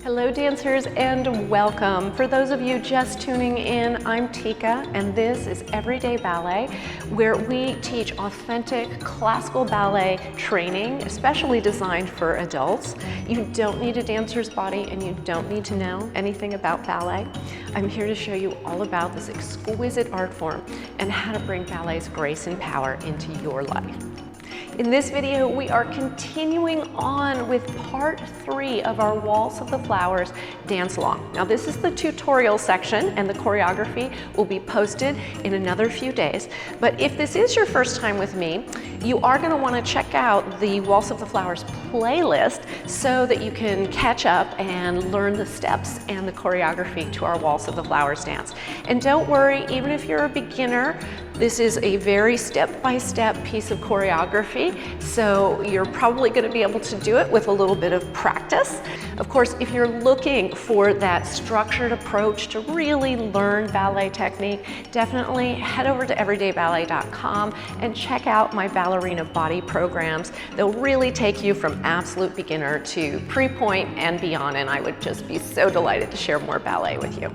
Hello dancers and welcome. For those of you just tuning in, I'm Tiekka and this is Everyday Ballet, where we teach authentic classical ballet training, especially designed for adults. You don't need a dancer's body and you don't need to know anything about ballet. I'm here to show you all about this exquisite art form and how to bring ballet's grace and power into your life. In this video, we are continuing on with part 3 of our Waltz of the Flowers dance along. Now this is the tutorial section and the choreography will be posted in another few days. But if this is your first time with me, you are going to want to check out the Waltz of the Flowers playlist so that you can catch up and learn the steps and the choreography to our Waltz of the Flowers dance. And don't worry, even if you're a beginner, this is a very step-by-step piece of choreography, so you're probably going to be able to do it with a little bit of practice. Of course, if you're looking for that structured approach to really learn ballet technique, definitely head over to everydayballet.com and check out my ballerina body programs. They'll really take you from absolute beginner to pre-point and beyond, and I would just be so delighted to share more ballet with you.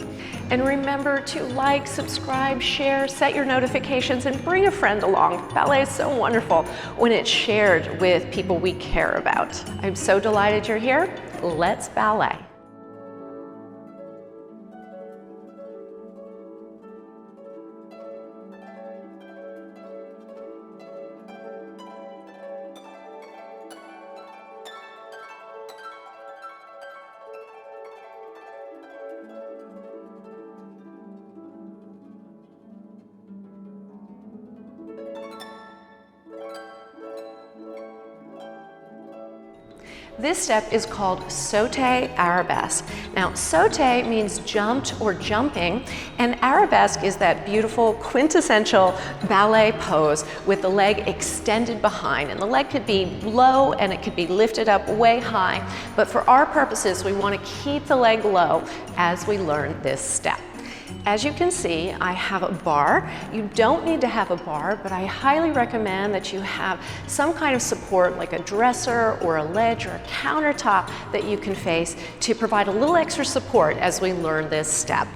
And remember to like, subscribe, share, set your notifications, and bring a friend along. Ballet is so wonderful when it's shared with people we care about. I'm so delighted you're here. Let's ballet. This step is called sauté arabesque. Now, sauté means jumped or jumping, and arabesque is that beautiful quintessential ballet pose with the leg extended behind. And the leg could be low and it could be lifted up way high, but for our purposes, we want to keep the leg low as we learn this step. As you can see, I have a bar. You don't need to have a bar, but I highly recommend that you have some kind of support like a dresser or a ledge or a countertop that you can face to provide a little extra support as we learn this step.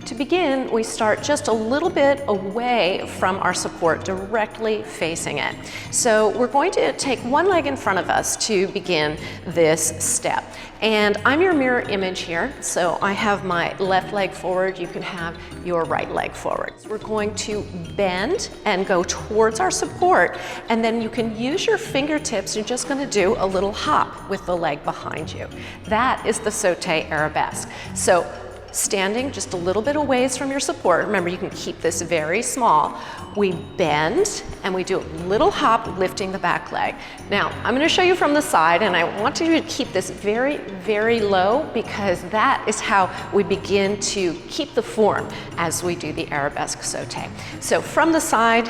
To begin, we start just a little bit away from our support, directly facing it. So we're going to take one leg in front of us to begin this step. And I'm your mirror image here, so I have my left leg forward, you can have your right leg forward. So we're going to bend and go towards our support, and then you can use your fingertips. You're just going to do a little hop with the leg behind you. That is the sauté arabesque. So standing just a little bit a ways from your support, remember you can keep this very small, we bend and we do a little hop lifting the back leg. Now I'm going to show you from the side, and I want you to keep this very, very low because that is how we begin to keep the form as we do the arabesque sauté. So from the side,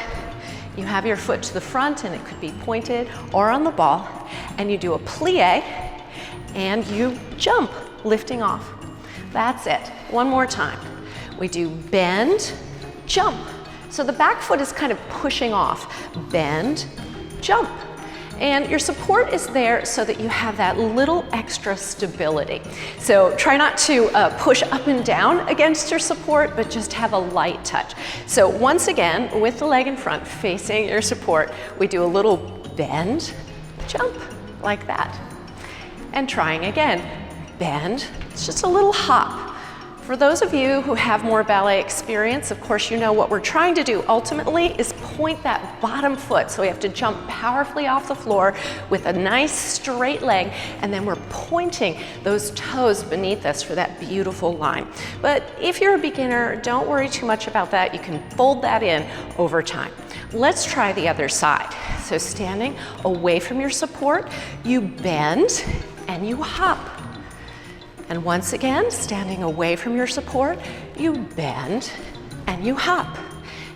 you have your foot to the front and it could be pointed or on the ball, and you do a plie and you jump, lifting off. That's it. One more time. We do bend, jump. So the back foot is kind of pushing off. Bend, jump. And your support is there so that you have that little extra stability. So try not to push up and down against your support, but just have a light touch. So once again, with the leg in front facing your support, we do a little bend, jump, like that. And trying again. Bend, it's just a little hop. For those of you who have more ballet experience, of course you know what we're trying to do ultimately is point that bottom foot. So we have to jump powerfully off the floor with a nice straight leg, and then we're pointing those toes beneath us for that beautiful line. But if you're a beginner, don't worry too much about that. You can fold that in over time. Let's try the other side. So standing away from your support, you bend and you hop. And once again, standing away from your support, you bend and you hop.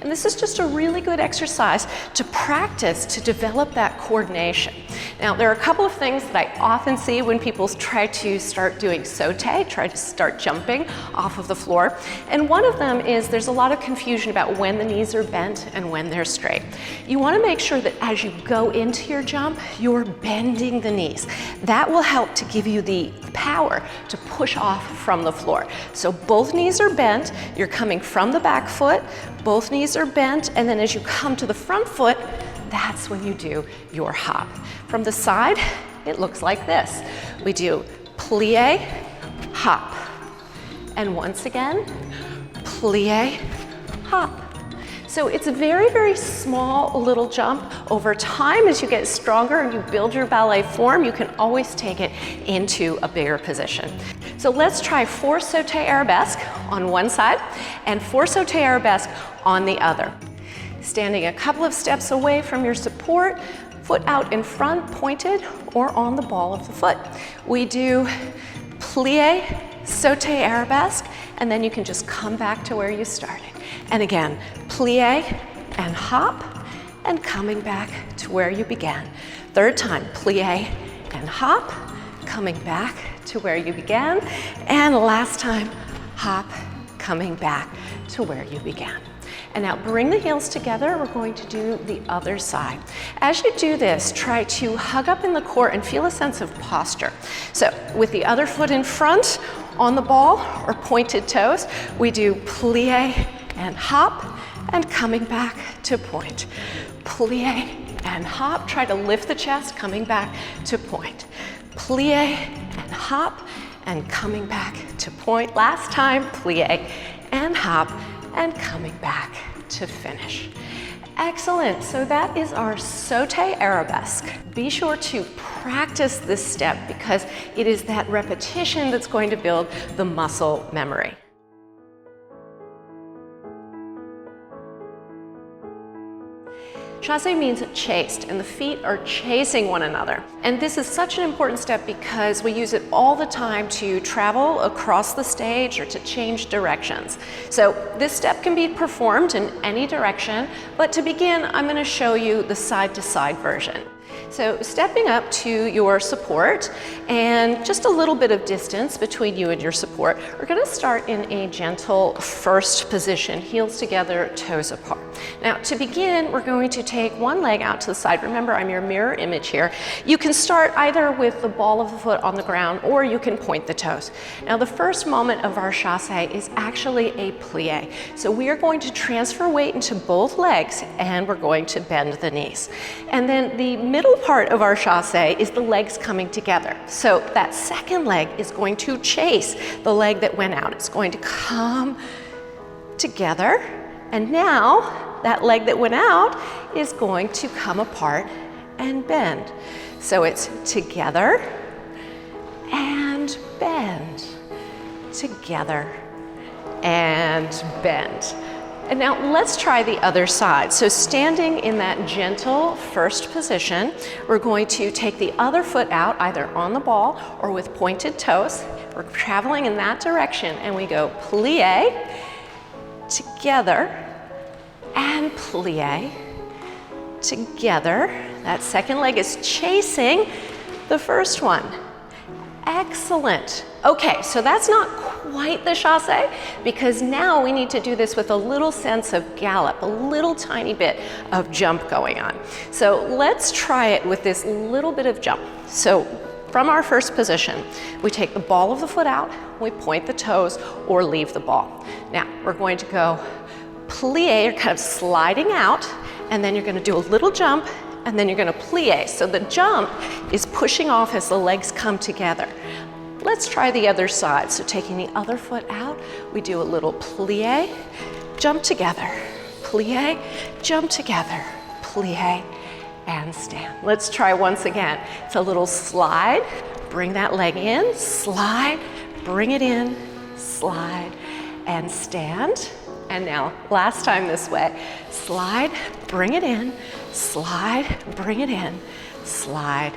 And this is just a really good exercise to practice to develop that coordination. Now, there are a couple of things that I often see when people try to start doing sauté, try to start jumping off of the floor. And one of them is there's a lot of confusion about when the knees are bent and when they're straight. You want to make sure that as you go into your jump, you're bending the knees. That will help to give you the power to push off from the floor. So both knees are bent, you're coming from the back foot, both knees are bent, and then as you come to the front foot, that's when you do your hop. From the side, it looks like this. We do plie, hop. And once again, plie, hop. So it's a very, very small little jump. Over time, as you get stronger and you build your ballet form, you can always take it into a bigger position. So let's try 4 sauté arabesque on one side and 4 sauté arabesque on the other. Standing a couple of steps away from your support, foot out in front, pointed, or on the ball of the foot. We do plie, sauté arabesque, and then you can just come back to where you started. And again, plie and hop, and coming back to where you began. Third time, plie and hop, coming back to where you began. And last time, hop, coming back to where you began. And now bring the heels together. We're going to do the other side. As you do this, try to hug up in the core and feel a sense of posture. So with the other foot in front on the ball or pointed toes, we do plie and hop and coming back to point. Plie and hop. Try to lift the chest, coming back to point. Plie and hop and coming back to point. Last time, plie and hop and coming back to finish. Excellent, so that is our sauté arabesque. Be sure to practice this step because it is that repetition that's going to build the muscle memory. Chassé means chased, and the feet are chasing one another. And this is such an important step because we use it all the time to travel across the stage or to change directions. So this step can be performed in any direction, but to begin, I'm going to show you the side-to-side version. So stepping up to your support and just a little bit of distance between you and your support, we're going to start in a gentle first position, heels together, toes apart. Now to begin, we're going to take one leg out to the side. Remember, I'm your mirror image here. You can start either with the ball of the foot on the ground or you can point the toes. Now the first moment of our chassé is actually a plie. So we are going to transfer weight into both legs and we're going to bend the knees. And then the middle part of our chassé is the legs coming together. So that second leg is going to chase the leg that went out. It's going to come together, and now that leg that went out is going to come apart and bend. So it's together and bend, together and bend. And now let's try the other side. So standing in that gentle first position, we're going to take the other foot out, either on the ball or with pointed toes. We're traveling in that direction and we go plie, together, and plie, together. That second leg is chasing the first one. Excellent. Okay, so that's not quite the chassé because now we need to do this with a little sense of gallop, a little tiny bit of jump going on. So let's try it with this little bit of jump. So from our first position, we take the ball of the foot out, we point the toes or leave the ball. Now we're going to go plie, you're kind of sliding out, and then you're going to do a little jump, and then you're going to plie. So the jump is pushing off as the legs come together. Let's try the other side. So taking the other foot out, we do a little plie, jump together, plie, jump together, plie, and stand. Let's try once again. It's a little slide, bring that leg in, slide, bring it in, slide, and stand. And now, last time this way. Slide, bring it in, slide, bring it in, slide,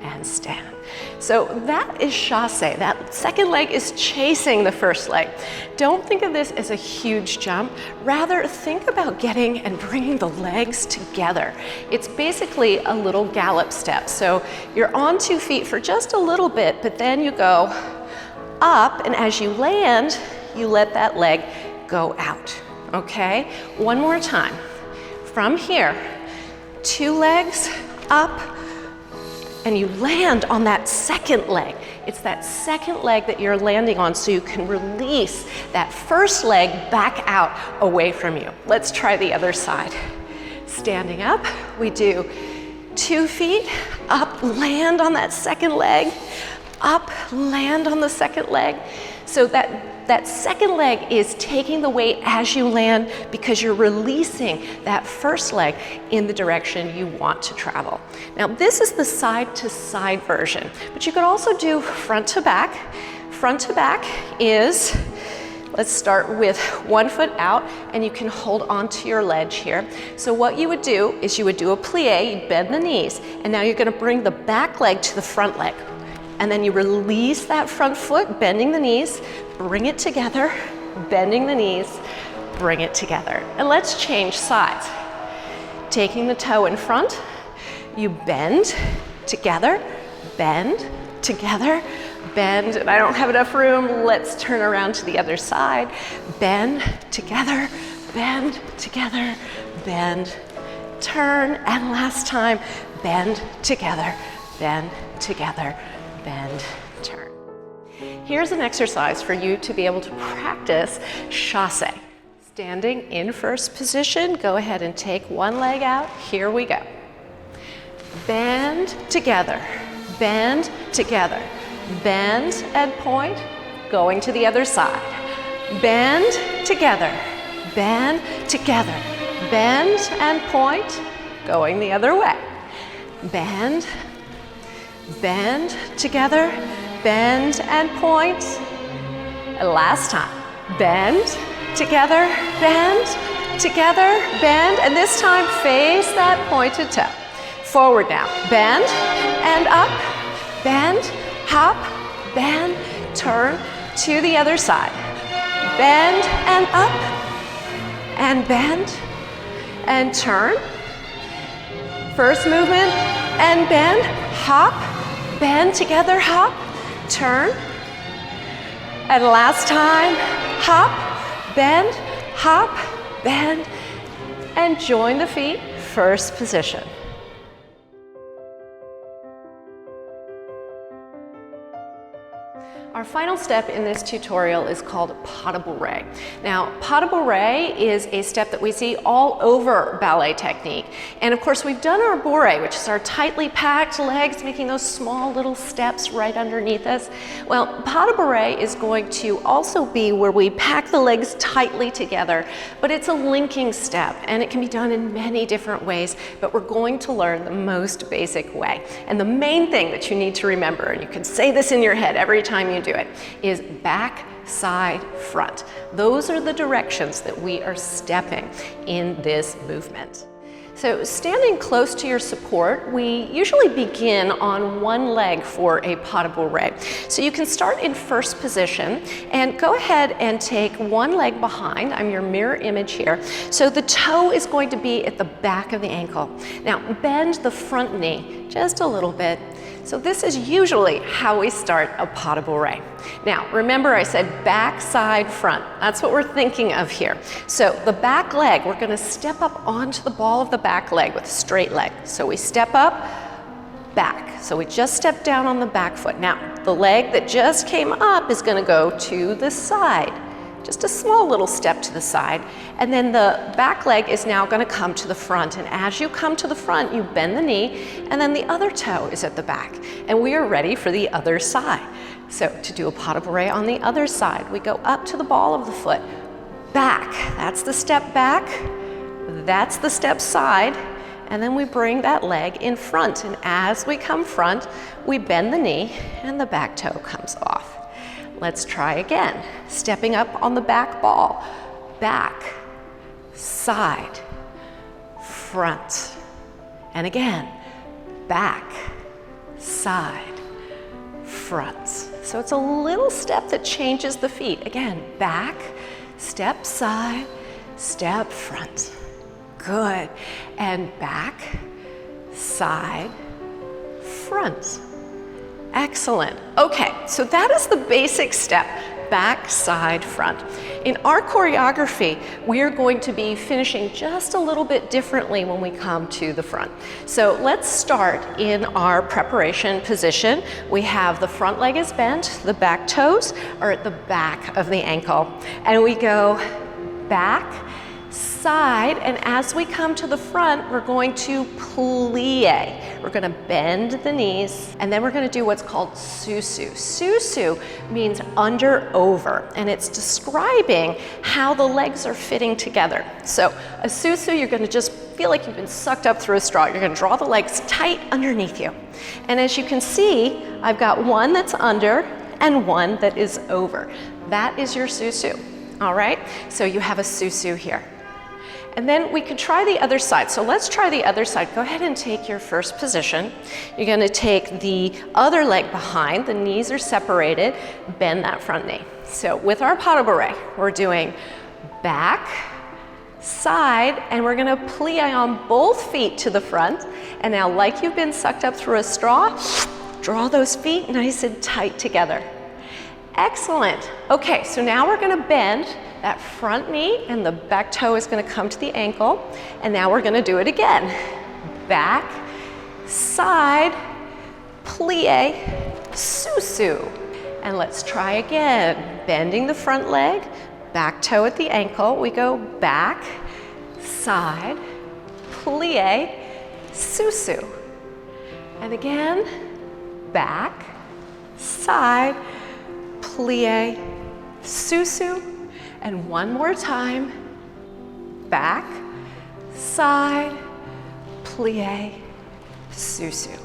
and stand. So that is chasse. That second leg is chasing the first leg. Don't think of this as a huge jump. Rather, think about getting and bringing the legs together. It's basically a little gallop step. So you're on 2 feet for just a little bit, but then you go up, and as you land, you let that leg go out, okay? One more time. From here, 2 legs up, and you land on that second leg. It's that second leg that you're landing on so you can release that first leg back out away from you. Let's try the other side. Standing up, we do 2 feet, up, land on that second leg, up, land on the second leg. So that second leg is taking the weight as you land because you're releasing that first leg in the direction you want to travel. Now, this is the side-to-side version, but you could also do front to back. Front to back is, let's start with 1 foot out, and you can hold onto your ledge here. So what you would do is you would do a plie, you'd bend the knees, and now you're gonna bring the back leg to the front leg. And then you release that front foot, bending the knees, bring it together, bending the knees, bring it together. And let's change sides. Taking the toe in front, you bend together, bend together, bend, and I don't have enough room, let's turn around to the other side. Bend together, bend together, bend, turn, and last time, bend together, bend together, bend, turn. Here's an exercise for you to be able to practice chasse. Standing in first position, go ahead and take one leg out. Here we go. Bend together, bend together, bend and point, going to the other side. Bend together, bend together, bend and point, going the other way. Bend, bend together, bend and point. And last time, bend together, bend together, bend, and this time face that pointed toe. Forward now, bend and up, bend, hop, bend, turn to the other side. Bend and up, and bend, and turn. First movement, and bend, hop, bend together, hop, turn. And last time, hop, bend, hop, bend, and join the feet, first position. Our final step in this tutorial is called pas de bourrée. Now, pas de bourrée is a step that we see all over ballet technique. And of course, we've done our bourrée, which is our tightly packed legs, making those small little steps right underneath us. Well, pas de bourrée is going to also be where we pack the legs tightly together, but it's a linking step, and it can be done in many different ways, but we're going to learn the most basic way. And the main thing that you need to remember, and you can say this in your head every time you do it, is back, side, front. Those are the directions that we are stepping in this movement. So standing close to your support, we usually begin on one leg for a pas de bourrée. So you can start in first position and go ahead and take one leg behind. I'm your mirror image here. So the toe is going to be at the back of the ankle. Now bend the front knee just a little bit. So this is usually how we start a pas de bourrée. Now, remember I said back, side, front. That's what we're thinking of here. So the back leg, we're gonna step up onto the ball of the back leg with a straight leg. So we step up, back. So we just step down on the back foot. Now, the leg that just came up is gonna go to the side. Just a small little step to the side. And then the back leg is now gonna come to the front. And as you come to the front, you bend the knee, and then the other toe is at the back. And we are ready for the other side. So to do a pas de bourrée on the other side, we go up to the ball of the foot, back. That's the step back, that's the step side, and then we bring that leg in front. And as we come front, we bend the knee, and the back toe comes off. Let's try again. Stepping up on the back ball. Back, side, front. And again, back, side. side, front. So it's a little step that changes the feet. Again, back, step side, step front. Good. And back, side, front. Excellent. Okay, so that is the basic step, back, side, front. In our choreography, we are going to be finishing just a little bit differently when we come to the front. So let's start in our preparation position. We have the front leg is bent, the back toes are at the back of the ankle. And we go back, side, and as we come to the front, we're going to plie. We're going to bend the knees, and then we're going to do what's called susu. Susu means under over, and it's describing how the legs are fitting together. So a susu, you're going to just feel like you've been sucked up through a straw. You're going to draw the legs tight underneath you. And as you can see, I've got one that's under and one that is over. That is your susu. All right? So you have a susu here. And then we could try the other side. So let's try the other side. Go ahead and take your first position. You're going to take the other leg behind. The knees are separated. Bend that front knee. So with our pas de bourrée, we're doing back, side, and we're going to plie on both feet to the front. And now, like you've been sucked up through a straw, draw those feet nice and tight together. Excellent. Okay, so now we're going to bend that front knee, and the back toe is going to come to the ankle. And now we're going to do it again. Back, side, plie, susu. And let's try again. Bending the front leg, back toe at the ankle. We go back, side, plie, susu. And again, back, side, plie, susu. And one more time, back, side, plie, susu.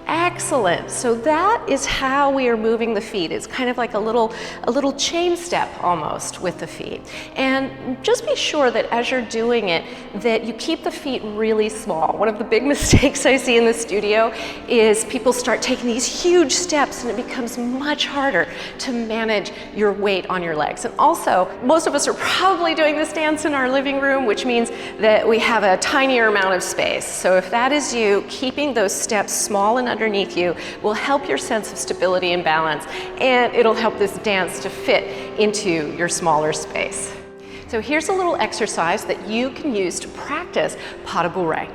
Excellent. So that is how we are moving the feet. It's kind of like a little chain step almost with the feet. And just be sure that as you're doing it, that you keep the feet really small. One of the big mistakes I see in the studio is people start taking these huge steps, and it becomes much harder to manage your weight on your legs. And also, most of us are probably doing this dance in our living room, which means that we have a tinier amount of space. So if that is you, keeping those steps small and underneath you will help your sense of stability and balance, and it'll help this dance to fit into your smaller space. So here's a little exercise that you can use to practice pas de bourrée.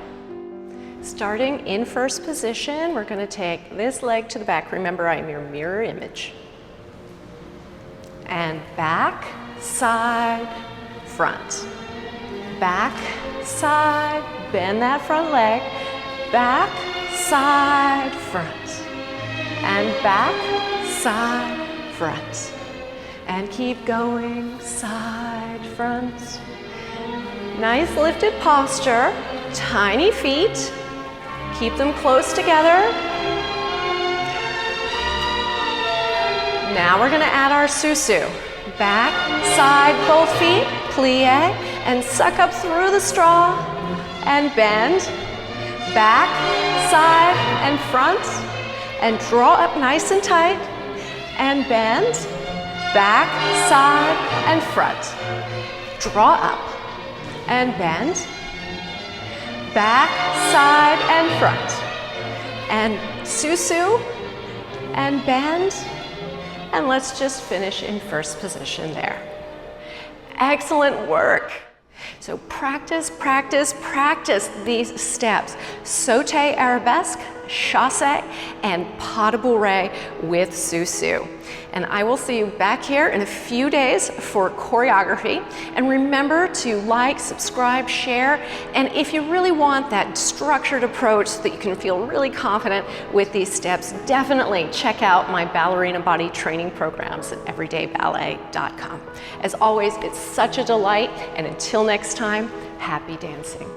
Starting in first position, we're going to take this leg to the back. Remember, I am your mirror image. And back, side, front. Back, side, bend that front leg. Back, side, front, and back, side, front, and keep going, side, front. Nice lifted posture, tiny feet, keep them close together. Now we're going to add our susu. Back, side, both feet, plie, and suck up through the straw, and bend. Back, side, and front, and draw up nice and tight, and bend, back, side, and front. Draw up, and bend, back, side, and front. And susu, and bend, and let's just finish in first position there. Excellent work. So practice, practice, practice these steps. Sauté arabesque, chasse, and pas de bourrée with susu. And I will see you back here in a few days for choreography. And remember to like, subscribe, share. And if you really want that structured approach so that you can feel really confident with these steps, definitely check out my ballerina body training programs at everydayballet.com. As always, it's such a delight. And until next time, happy dancing.